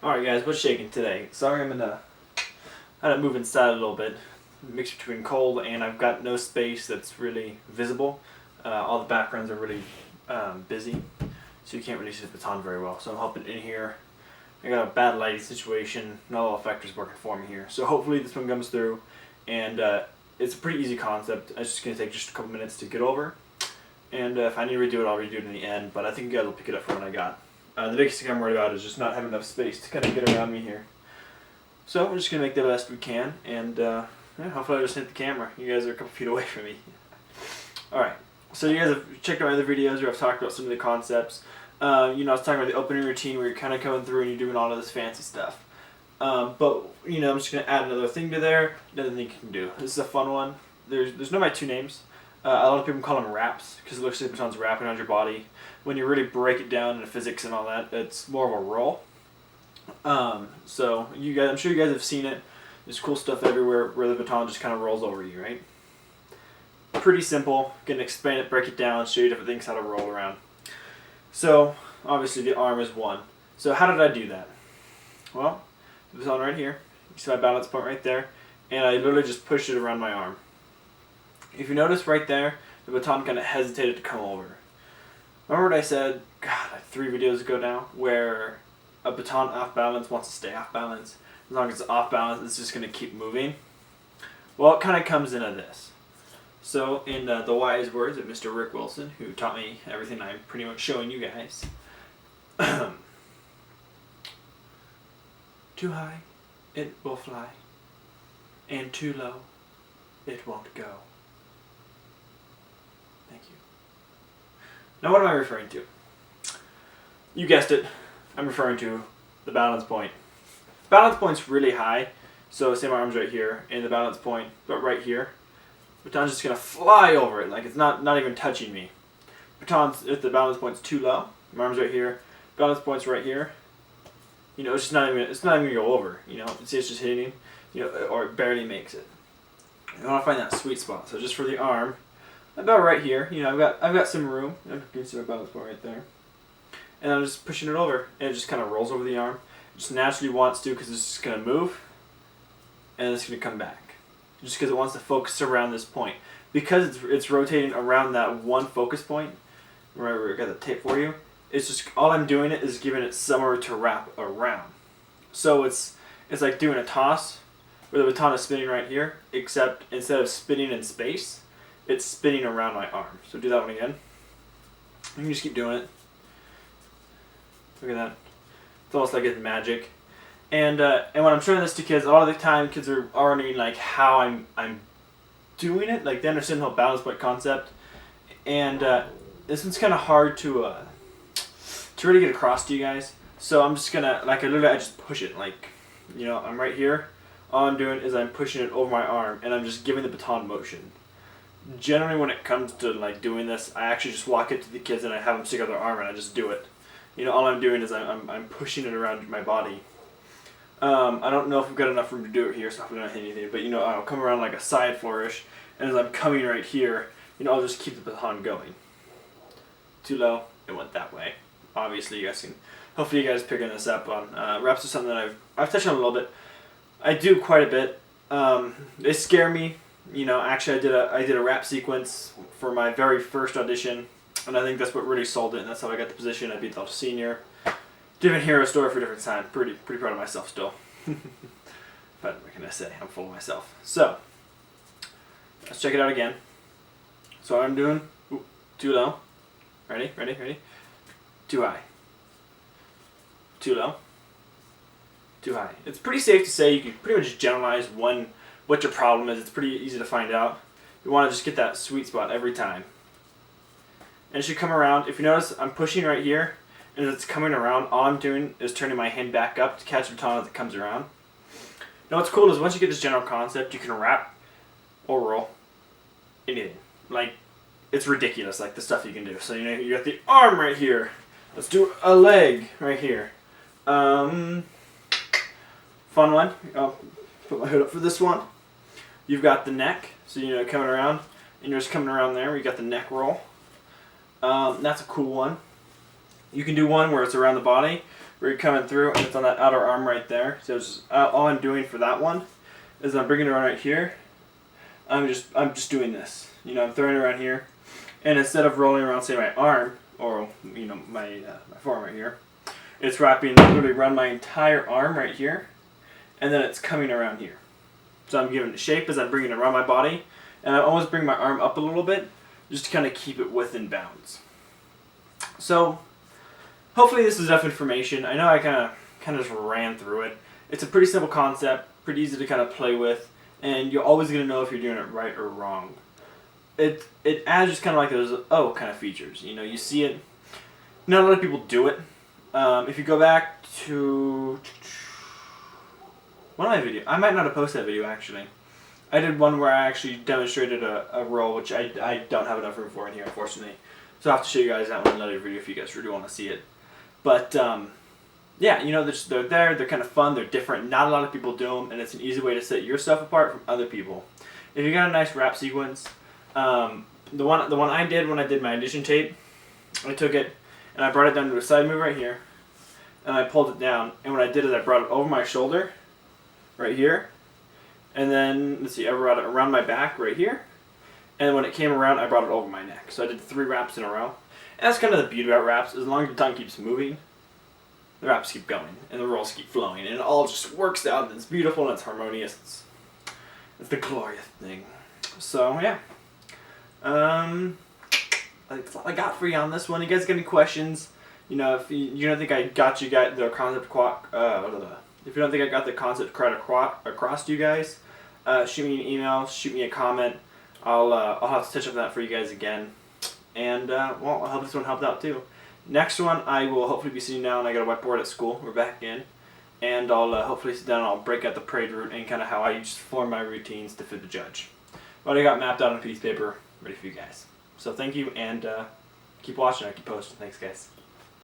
Alright guys, what's shaking today? Sorry I'm I had to move inside a little bit. Mix between cold and I've got no space that's really visible. All the backgrounds are really busy, so you can't really see the baton very well. So I'm hopping in here. I got a bad lighting situation. Not all effectors working for me here. So hopefully this one comes through, and it's a pretty easy concept. It's just going to take just a couple minutes to get over. And if I need to redo it, I'll redo it in the end, but I think you guys will pick it up for what I got. The biggest thing I'm worried about is just not having enough space to kind of get around me here. So we're just going to make the best we can, and yeah, hopefully I just hit the camera. You guys are a couple feet away from me. Alright, so you guys have checked out my other videos where I've talked about some of the concepts. I was talking about the opening routine where you're kind of coming through and you're doing all of this fancy stuff. But, I'm just going to add another thing to there, another thing you can do. This is a fun one. There's no my two names. A lot of people call them wraps because it looks like the baton's wrapping around your body. When you really break it down into physics and all that, it's more of a roll. So you guys, I'm sure you guys have seen it. There's cool stuff everywhere where the baton just kind of rolls over you, right? Pretty simple. Gonna explain it, break it down, show you different things how to roll around. So obviously the arm is one. So how did I do that? Well, the baton right here. You see my balance point right there, and I literally just pushed it around my arm. If you notice right there, the baton kind of hesitated to come over. Remember what I said, God, like 3 videos ago now, where a baton off balance wants to stay off balance. As long as it's off balance, it's just going to keep moving. Well, it kind of comes into this. So, in the wise words of Mr. Rick Wilson, who taught me everything I'm pretty much showing you guys, too high, it will fly, and too low, it won't go. Thank you. Now what am I referring to? You guessed it, I'm referring to the balance point. Balance point's really high, so say my arm's right here, and the balance point, but right here, baton's just gonna fly over it, like it's not even touching me. Baton's, if the balance point's too low, my arm's right here, balance point's right here, it's just not even gonna go over, it's just hitting, or it barely makes it. I wanna find that sweet spot, so just for the arm, about right here, I've got some room. You can see my balance point right there. And I'm just pushing it over, and it just kind of rolls over the arm. It just naturally wants to, because it's just going to move, and it's going to come back. Just because it wants to focus around this point. Because it's rotating around that one focus point, remember I got the tape for you, it's just, all I'm doing is giving it somewhere to wrap around. So it's like doing a toss, where the baton is spinning right here, except instead of spinning in space, it's spinning around my arm. So do that one again. You can just keep doing it. Look at that. It's almost like it's magic. And when I'm showing this to kids, a lot of the time kids are wondering like how I'm doing it. Like they understand the whole balance point concept. And this one's kind of hard to really get across to you guys. So I'm just gonna I just push it. Like I'm right here. All I'm doing is I'm pushing it over my arm, and I'm just giving the baton motion. Generally when it comes to like doing this, I actually just walk up to the kids and I have them stick out their arm and I just do it. All I'm doing is I'm pushing it around my body. I don't know if we've got enough room to do it here, so hopefully not hit anything, but I'll come around like a side flourish, and as I'm coming right here, I'll just keep the baton going. Too low, it went that way. Obviously you guys can, hopefully you guys are picking this up on. Reps is something that I've touched on a little bit. I do quite a bit. They scare me. Actually I did a rap sequence for my very first audition, and I think that's what really sold it, and that's how I got the position. I beat the senior. Different hero story for different time. Pretty proud of myself still. But what can I say? I'm full of myself. So, let's check it out again. So what I'm doing, too low. Ready? Too high. Too low. Too high. It's pretty safe to say you can pretty much generalize what your problem is. It's pretty easy to find out. You want to just get that sweet spot every time. And it should come around. If you notice, I'm pushing right here, and as it's coming around, all I'm doing is turning my hand back up to catch the baton as it comes around. Now what's cool is once you get this general concept, you can wrap or roll anything. Like, it's ridiculous, like the stuff you can do. So you got the arm right here. Let's do a leg right here. Fun one. I'll put my hood up for this one. You've got the neck, so coming around, and you're just coming around there. You got the neck roll. That's a cool one. You can do one where it's around the body, where you're coming through, and it's on that outer arm right there. So it's all I'm doing for that one is I'm bringing it around right here. I'm just doing this. You know, I'm throwing it around here, and instead of rolling around, say, my arm or you know my forearm right here, it's wrapping literally around my entire arm right here, and then it's coming around here. So I'm giving it shape as I'm bringing it around my body, and I always bring my arm up a little bit just to kind of keep it within bounds. So hopefully this is enough information. I know I kind of just ran through it. It's a pretty simple concept, pretty easy to kind of play with, and you're always going to know if you're doing it right or wrong. It adds just kind of like those kind of features. You know, you see it. Not a lot of people do it. If you go back to one of my videos, I might not have posted that video actually. I did one where I actually demonstrated a roll, which I don't have enough room for in here, unfortunately. So I'll have to show you guys that one in another video if you guys really want to see it. But yeah, you know, they're there, they're kind of fun, they're different. Not a lot of people do them, and it's an easy way to set yourself apart from other people. If you got a nice rap sequence, the one I did when I did my addition tape, I took it and I brought it down to a side move right here, and I pulled it down. And what I did is I brought it over my shoulder, right here, and then let's see, I brought it around my back right here, and when it came around, I brought it over my neck. So I did 3 raps in a row. And that's kind of the beauty about raps. As long as the tongue keeps moving, the raps keep going, and the rolls keep flowing, and it all just works out, and it's beautiful, and it's harmonious. It's the glorious thing. So, yeah. That's all I got for you on this one. You guys got any questions? You know, if you don't think I got the concept if you don't think I got the concept across to you guys, shoot me an email, shoot me a comment. I'll have to touch up that for you guys again. And, well, I hope this one helped out too. Next one, I will hopefully be sitting down. I got a whiteboard at school. We're back in. And I'll hopefully sit down and I'll break out the parade route and kind of how I just form my routines to fit the judge. But I got mapped out on a piece of paper ready for you guys. So thank you, and keep watching. I keep posting. Thanks, guys.